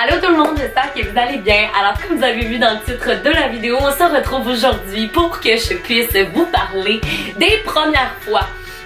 Allô tout le monde, j'espère que vous allez bien. Alors comme vous avez vu dans le titre de la vidéo, on se retrouve aujourd'hui pour que je puisse vous parler des premières fois.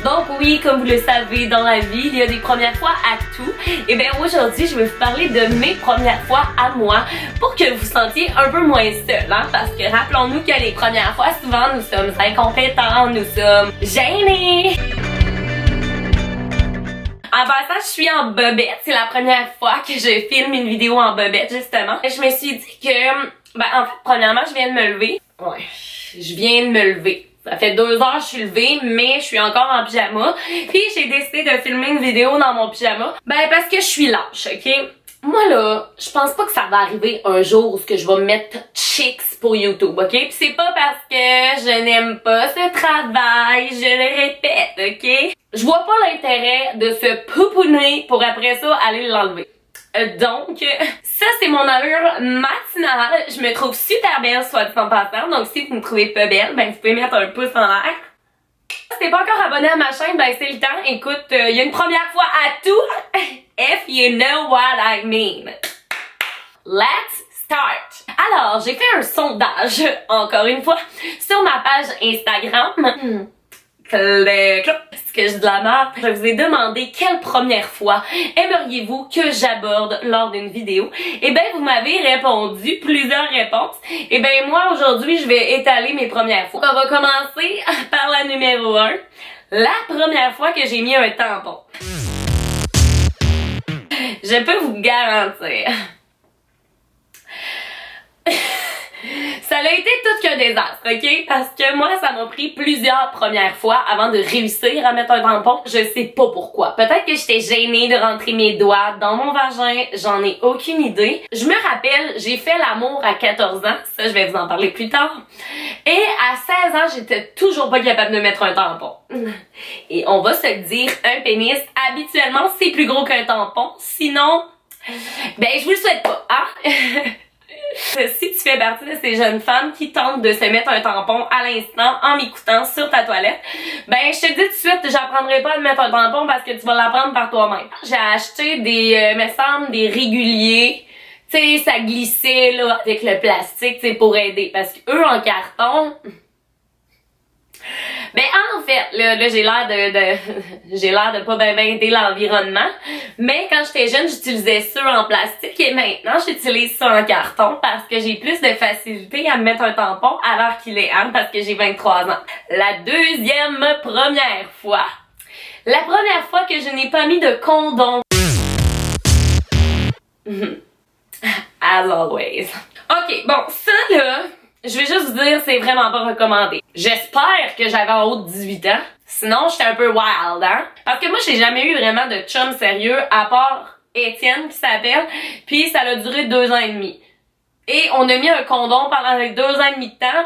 Donc oui, comme vous le savez, dans la vie, il y a des premières fois à tout. Et bien aujourd'hui, je vais vous parler de mes premières fois à moi pour que vous vous sentiez un peu moins seul, hein? Parce que rappelons-nous que les premières fois, souvent, nous sommes incompétents, nous sommes gênés. En passant, je suis en bobette. C'est la première fois que je filme une vidéo en bobette, justement. Je me suis dit que, en fait, premièrement, je viens de me lever. Ouais, je viens de me lever. Ça fait 2 heures que je suis levée, mais je suis encore en pyjama. Puis j'ai décidé de filmer une vidéo dans mon pyjama. Parce que je suis lâche, ok? Moi là, je pense pas que ça va arriver un jour où je vais me mettre chicks pour YouTube, ok? Puis c'est pas parce que je n'aime pas ce travail, je le répète, ok? Je vois pas l'intérêt de se pouponner pour après ça aller l'enlever. Donc, ça c'est mon allure matinale. Je me trouve super belle, soit dit en passant. Donc si vous me trouvez pas belle, vous pouvez mettre un pouce en l'air. Si t'es pas encore abonné à ma chaîne, c'est le temps. Écoute, il y a une première fois à tout. If you know what I mean. Let's start. Alors, j'ai fait un sondage, encore une fois, sur ma page Instagram. Est-ce que je dis de la merde? Je vous ai demandé quelle première fois aimeriez-vous que j'aborde lors d'une vidéo. Et vous m'avez répondu plusieurs réponses. Et moi aujourd'hui je vais étaler mes premières fois. On va commencer par la numéro 1. La première fois que j'ai mis un tampon. Je peux vous garantir. Ça a été tout qu'un désastre, ok? Parce que moi, ça m'a pris plusieurs premières fois avant de réussir à mettre un tampon. Je sais pas pourquoi. Peut-être que j'étais gênée de rentrer mes doigts dans mon vagin. J'en ai aucune idée. Je me rappelle, j'ai fait l'amour à 14 ans. Ça, je vais vous en parler plus tard. Et à 16 ans, j'étais toujours pas capable de mettre un tampon. Et on va se dire, un pénis, habituellement, c'est plus gros qu'un tampon. Sinon, je vous le souhaite pas, hein? Si tu fais partie de ces jeunes femmes qui tentent de se mettre un tampon à l'instant en m'écoutant sur ta toilette, je te dis tout de suite, j'apprendrai pas à te mettre un tampon parce que tu vas l'apprendre par toi-même. J'ai acheté des, me semble, des réguliers. Tu sais, ça glissait là avec le plastique, tu sais, pour aider. Parce que eux en carton. En fait, là j'ai l'air de pas bien aider l'environnement. Mais quand j'étais jeune, j'utilisais ça en plastique et maintenant j'utilise ça en carton parce que j'ai plus de facilité à me mettre un tampon à l'heure qu'il est, hein, parce que j'ai 23 ans. La deuxième première fois. La première fois que je n'ai pas mis de condom. As always. Ok, bon, ça là, je vais juste vous dire, c'est vraiment pas recommandé. J'espère que j'avais en haut de 18 ans. Sinon, j'étais un peu wild, hein? Parce que moi, j'ai jamais eu vraiment de chum sérieux, à part Étienne, qui s'appelle. Puis, ça a duré 2 ans et demi. Et on a mis un condom pendant les 2 ans et demi de temps.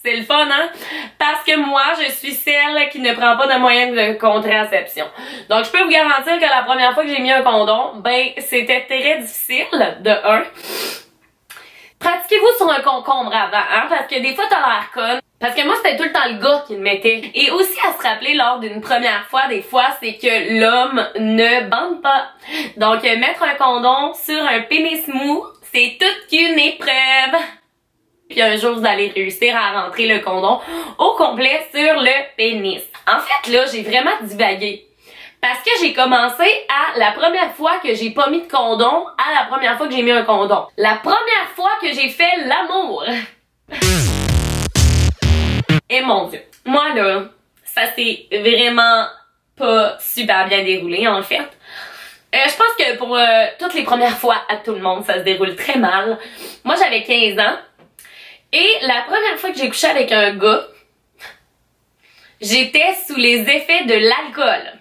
C'est le fun, hein? Parce que moi, je suis celle qui ne prend pas de moyens de contraception. Donc, je peux vous garantir que la première fois que j'ai mis un condom, c'était très difficile, de 1. Pratiquez-vous sur un concombre avant, hein, parce que des fois t'as l'air conne. Parce que moi c'était tout le temps le gars qui le mettait. Et aussi à se rappeler lors d'une première fois, des fois, c'est que l'homme ne bande pas. Donc mettre un condom sur un pénis mou, c'est toute qu'une épreuve. Puis un jour vous allez réussir à rentrer le condom au complet sur le pénis. En fait là, j'ai vraiment divagué. Parce que j'ai commencé à la première fois que j'ai pas mis de condom à la première fois que j'ai mis un condom. La première fois que j'ai fait l'amour. Et mon Dieu. Moi là, ça s'est vraiment pas super bien déroulé en fait. Je pense que pour toutes les premières fois à tout le monde, ça se déroule très mal. Moi j'avais 15 ans. Et la première fois que j'ai couché avec un gars, j'étais sous les effets de l'alcool.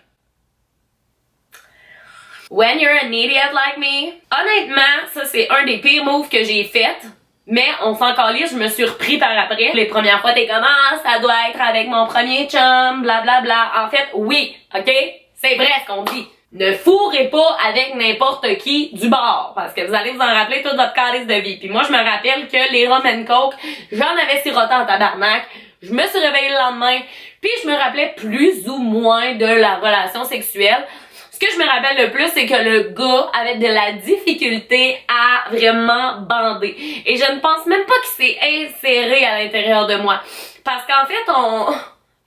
When you're an idiot like me. Honnêtement, ça c'est un des pires moves que j'ai fait. Mais on s'en calisse, je me suis repris par après. Les premières fois, t'es comme, ah, ça doit être avec mon premier chum, blablabla. Bla, bla. En fait, oui, ok? C'est vrai ce qu'on dit. Ne fourrez pas avec n'importe qui du bord. Parce que vous allez vous en rappeler toute votre calice de vie. Puis moi, je me rappelle que les rum and coke, j'en avais siroté en tabarnak. Je me suis réveillée le lendemain. Puis je me rappelais plus ou moins de la relation sexuelle. Ce que je me rappelle le plus, c'est que le gars avait de la difficulté à vraiment bandé. Et je ne pense même pas qu'il s'est inséré à l'intérieur de moi. Parce qu'en fait,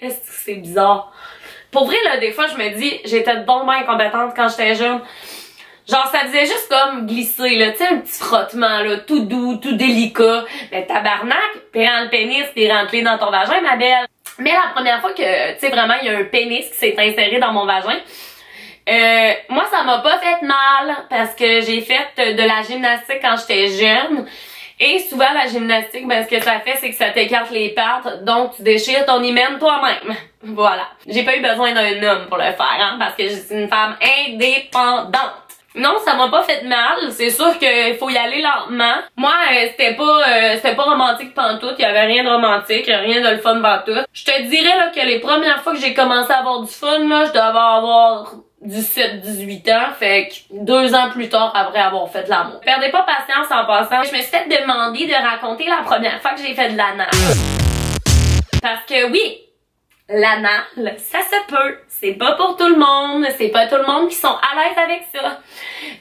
Est-ce que c'est bizarre? Pour vrai, là, des fois, je me dis, j'étais donc bien incompétente quand j'étais jeune. Genre, ça faisait juste comme glisser, là, tu sais, un petit frottement, là, tout doux, tout délicat. Mais tabarnak, t'es rentre le pénis, t'es rentré dans ton vagin, ma belle. Mais la première fois que, tu sais, vraiment, il y a un pénis qui s'est inséré dans mon vagin, moi, ça m'a pas fait mal parce que j'ai fait de la gymnastique quand j'étais jeune. Et souvent, la gymnastique, ben, ce que ça fait, c'est que ça t'écarte les pattes, donc tu déchires ton hymen toi-même. Voilà. J'ai pas eu besoin d'un homme pour le faire, hein, parce que je suis une femme indépendante. Non, ça m'a pas fait mal. C'est sûr qu'il faut y aller lentement. Moi, c'était pas romantique pantoute. Il y avait rien de romantique, rien de le fun pantoute. Je te dirais là que les premières fois que j'ai commencé à avoir du fun, là, je devais avoir 17-18 ans, fait que 2 ans plus tard après avoir fait l'amour. Perdez pas patience en passant. Je me suis fait demander de raconter la première fois que j'ai fait de l'anal. Parce que oui, l'anal, ça se peut. C'est pas pour tout le monde. C'est pas tout le monde qui sont à l'aise avec ça.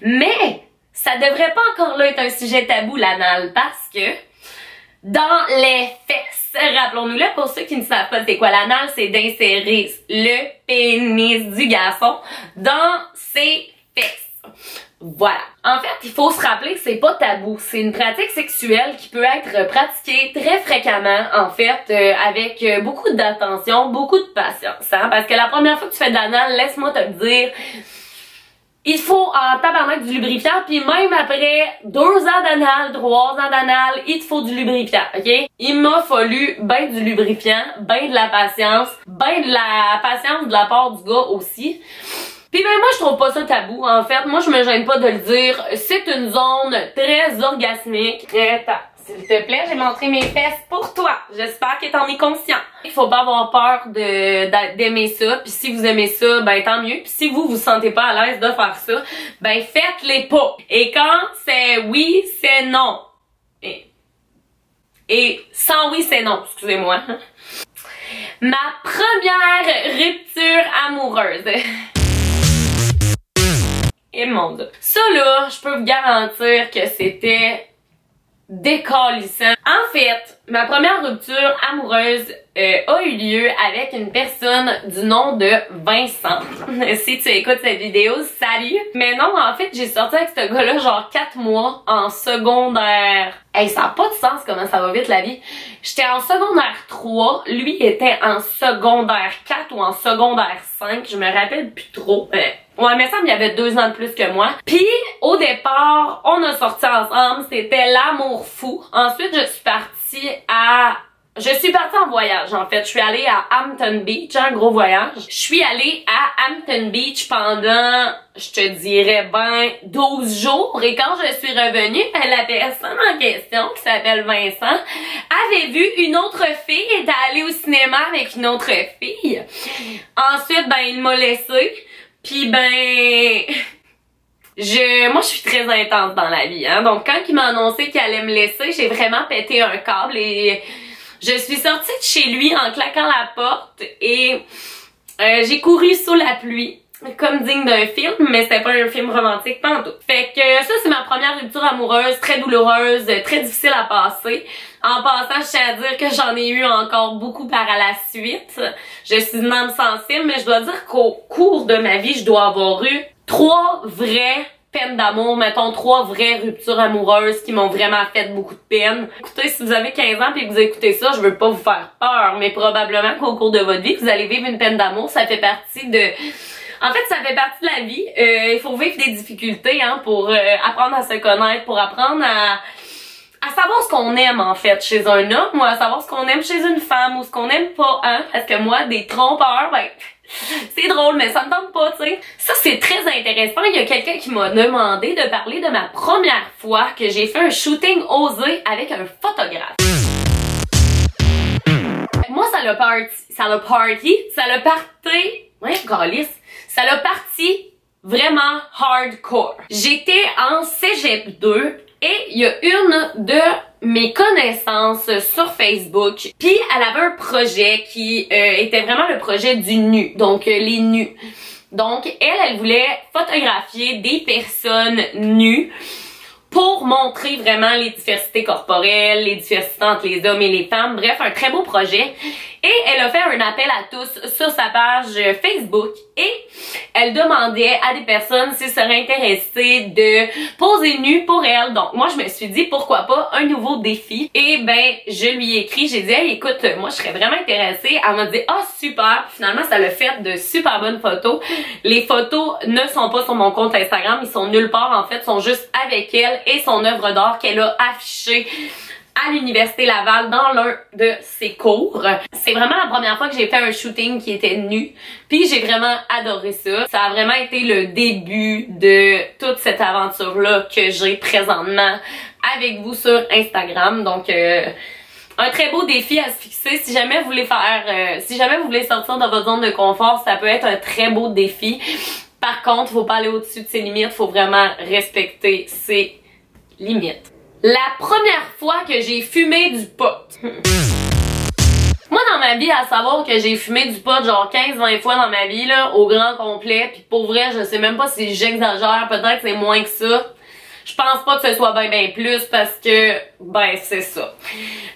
Mais ça devrait pas encore là être un sujet tabou, l'anal, parce que dans les fesses, rappelons-nous-le, pour ceux qui ne savent pas c'est quoi l'anal, c'est d'insérer le pénis du garçon dans ses fesses. Voilà. En fait, il faut se rappeler que c'est pas tabou. C'est une pratique sexuelle qui peut être pratiquée très fréquemment, en fait, avec beaucoup d'attention, beaucoup de patience. Hein? Parce que la première fois que tu fais de l'anal, laisse-moi te le dire, il faut en tabarnak du lubrifiant, puis même après 2 ans d'anal, 3 ans d'anal, il te faut du lubrifiant, ok? Il m'a fallu ben du lubrifiant, ben de la patience de la part du gars aussi. Puis ben moi je trouve pas ça tabou, en fait. Moi je me gêne pas de le dire. C'est une zone très orgasmique. Attends, s'il te plaît, j'ai montré mes fesses pour toi. J'espère que t'en es conscient. Il faut pas avoir peur d'aimer ça. Puis si vous aimez ça, ben tant mieux. Puis si vous sentez pas à l'aise de faire ça, ben faites-les pas. Et quand c'est oui, c'est non. Et sans oui, c'est non, excusez-moi. Ma première rupture amoureuse. Et mon Dieu. Ça là, je peux vous garantir que c'était décalissant. En fait, ma première rupture amoureuse a eu lieu avec une personne du nom de Vincent. Si tu écoutes cette vidéo, salut! Mais non, en fait, j'ai sorti avec ce gars-là genre 4 mois en secondaire. Hey, ça n'a pas de sens comment ça va vite la vie. J'étais en secondaire 3, lui était en secondaire 4 ou en secondaire 5, je me rappelle plus trop. Ouais, mais ça, il y avait 2 ans de plus que moi. Puis, au départ, on a sorti ensemble, c'était l'amour fou. Ensuite, je suis partie en voyage, en fait. Je suis allée à Hampton Beach, un gros voyage. Je suis allée à Hampton Beach pendant, je te dirais, 12 jours. Et quand je suis revenue, la personne en question, qui s'appelle Vincent, avait vu une autre fille, était allée au cinéma avec une autre fille. Ensuite, ben, il m'a laissée. Puis ben... Moi, je suis très intense dans la vie, hein. Donc, quand il m'a annoncé qu'il allait me laisser, j'ai vraiment pété un câble et je suis sortie de chez lui en claquant la porte et j'ai couru sous la pluie, comme digne d'un film, mais c'était pas un film romantique pantoute. Fait que ça, c'est ma première rupture amoureuse, très douloureuse, très difficile à passer. En passant, je tiens à dire que j'en ai eu encore beaucoup par à la suite. Je suis une âme sensible, mais je dois dire qu'au cours de ma vie, je dois avoir eu 3 vraies peines d'amour, mettons 3 vraies ruptures amoureuses qui m'ont vraiment fait beaucoup de peine. Écoutez, si vous avez 15 ans et que vous écoutez ça, je veux pas vous faire peur, mais probablement qu'au cours de votre vie, vous allez vivre une peine d'amour, ça fait partie de... En fait, ça fait partie de la vie. Il faut vivre des difficultés, hein, pour apprendre à se connaître, pour apprendre à savoir ce qu'on aime, en fait, chez un homme, ou à savoir ce qu'on aime chez une femme, ou ce qu'on aime pas, hein, parce que moi, des trompeurs, ben... c'est drôle, mais ça me tente pas, tu sais. Ça, c'est très intéressant. Il y a quelqu'un qui m'a demandé de parler de ma première fois que j'ai fait un shooting osé avec un photographe. Moi, ça l'a parti vraiment hardcore. J'étais en cégep 2 et il y a une de mes connaissances sur Facebook, puis elle avait un projet qui était vraiment le projet du nu, donc les nus. Donc elle voulait photographier des personnes nues pour montrer vraiment les diversités corporelles, les diversités entre les hommes et les femmes. Bref, un très beau projet. Et elle a fait un appel à tous sur sa page Facebook et elle demandait à des personnes s'ils seraient intéressés de poser nu pour elle. Donc moi je me suis dit pourquoi pas un nouveau défi. Et ben je lui ai écrit, j'ai dit hey, écoute, moi je serais vraiment intéressée. Elle m'a dit ah super, finalement ça l'a fait de super bonnes photos. Les photos ne sont pas sur mon compte Instagram, ils sont nulle part en fait, ils sont juste avec elle et son œuvre d'art qu'elle a affichée à l'Université Laval dans l'un de ses cours. C'est vraiment la première fois que j'ai fait un shooting qui était nu, puis j'ai vraiment adoré ça. Ça a vraiment été le début de toute cette aventure-là que j'ai présentement avec vous sur Instagram. Donc, un très beau défi à se fixer. Si jamais vous voulez si jamais vous voulez sortir de votre zone de confort, ça peut être un très beau défi. Par contre, faut pas aller au-dessus de ses limites, faut vraiment respecter ses limites. La première fois que j'ai fumé du pot. Moi, dans ma vie, à savoir que j'ai fumé du pot genre 15-20 fois dans ma vie, là, au grand complet, pis pour vrai, je sais même pas si j'exagère, peut-être que c'est moins que ça. Je pense pas que ce soit ben plus parce que, ben, c'est ça.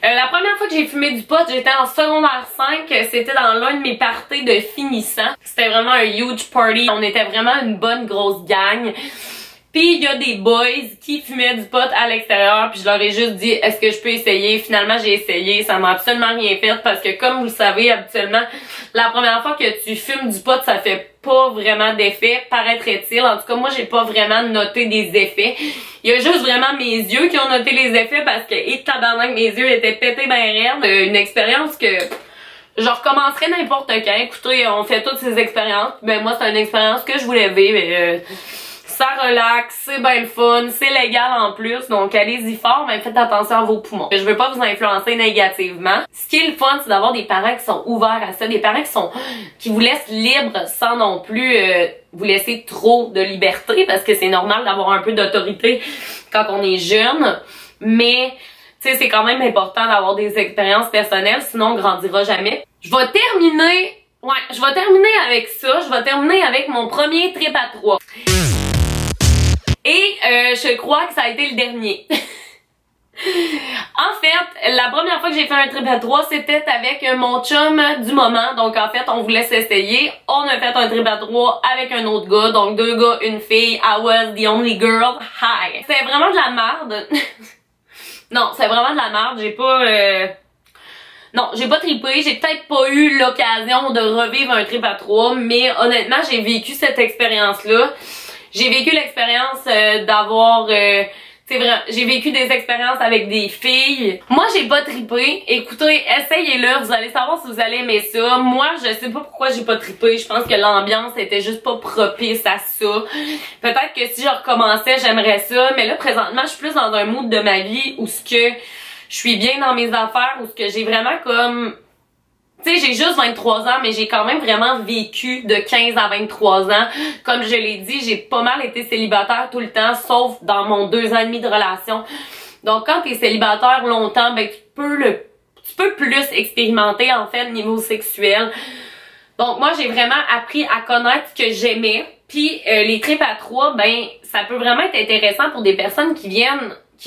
La première fois que j'ai fumé du pot, j'étais en secondaire 5, c'était dans l'un de mes parties de finissant. C'était vraiment un huge party, on était vraiment une bonne grosse gang. Puis il y a des boys qui fumaient du pot à l'extérieur, puis je leur ai juste dit est-ce que je peux essayer. Finalement j'ai essayé, ça m'a absolument rien fait parce que comme vous le savez habituellement, la première fois que tu fumes du pot ça fait pas vraiment d'effet, paraîtrait-il. En tout cas moi j'ai pas vraiment noté des effets. Il y a juste vraiment mes yeux qui ont noté les effets parce que et tabarnak mes yeux étaient pétés ben raides. Une expérience que je recommencerai n'importe quand. Écoutez, on fait toutes ces expériences. Ben moi c'est une expérience que je voulais vivre. Mais, ça relaxe, c'est bien le fun, c'est légal en plus, donc allez-y fort, mais faites attention à vos poumons. Je veux pas vous influencer négativement. Ce qui est le fun, c'est d'avoir des parents qui sont ouverts à ça, des parents qui vous laissent libre sans non plus vous laisser trop de liberté, parce que c'est normal d'avoir un peu d'autorité quand on est jeune, mais tu sais, c'est quand même important d'avoir des expériences personnelles, sinon on grandira jamais. Je vais terminer avec ça, je vais terminer avec mon premier trip à 3. Et je crois que ça a été le dernier. En fait, la première fois que j'ai fait un trip à 3, c'était avec mon chum du moment. Donc en fait, on voulait s'essayer. On a fait un trip à 3 avec un autre gars. Donc 2 gars, une fille. I was the only girl. Hi. C'était vraiment de la merde. Non, c'est vraiment de la merde. Non, j'ai pas trippé, j'ai peut-être pas eu l'occasion de revivre un trip à 3, mais honnêtement, j'ai vécu cette expérience-là. J'ai vécu l'expérience d'avoir... c'est vrai, j'ai vécu des expériences avec des filles. Moi, j'ai pas trippé. Écoutez, essayez-le, vous allez savoir si vous allez aimer ça. Moi, je sais pas pourquoi j'ai pas trippé. Je pense que l'ambiance était juste pas propice à ça. Peut-être que si je recommençais, j'aimerais ça. Mais là, présentement, je suis plus dans un mood de ma vie où ce que je suis bien dans mes affaires, où ce que j'ai vraiment comme... Tu sais, j'ai juste 23 ans, mais j'ai quand même vraiment vécu de 15 à 23 ans. Comme je l'ai dit, j'ai pas mal été célibataire tout le temps, sauf dans mon 2 ans et demi de relation. Donc, quand t'es célibataire longtemps, ben tu peux plus expérimenter, en fait, niveau sexuel. Donc, moi, j'ai vraiment appris à connaître ce que j'aimais. Puis, les trips à 3, ben, ça peut vraiment être intéressant pour des personnes qui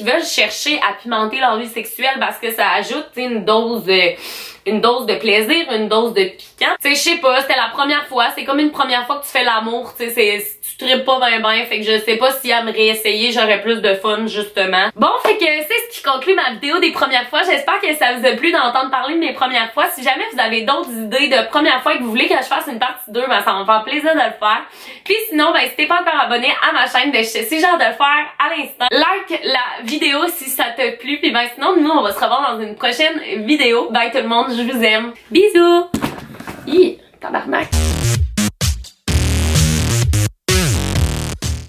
veulent chercher à pimenter leur vie sexuelle parce que ça ajoute une dose de plaisir, une dose de piquant. Tu sais, je sais pas, c'était la première fois, c'est comme une première fois que tu fais l'amour, tu sais, tu tripes pas ben, fait que je sais pas si à me réessayer, j'aurais plus de fun, justement. Bon, fait que c'est ce qui conclut ma vidéo des premières fois. J'espère que ça vous a plu d'entendre parler de mes premières fois. Si jamais vous avez d'autres idées de premières fois et que vous voulez que je fasse une partie 2, ben ça va me faire plaisir de le faire. Puis sinon, ben si t'es pas encore abonné à ma chaîne, ben je sais si genre de le faire à l'instant. Like la vidéo si ça t'a plu, puis ben sinon, nous on va se revoir dans une prochaine vidéo. Bye tout le monde, je vous aime. Bisous! Hi, tabarnak!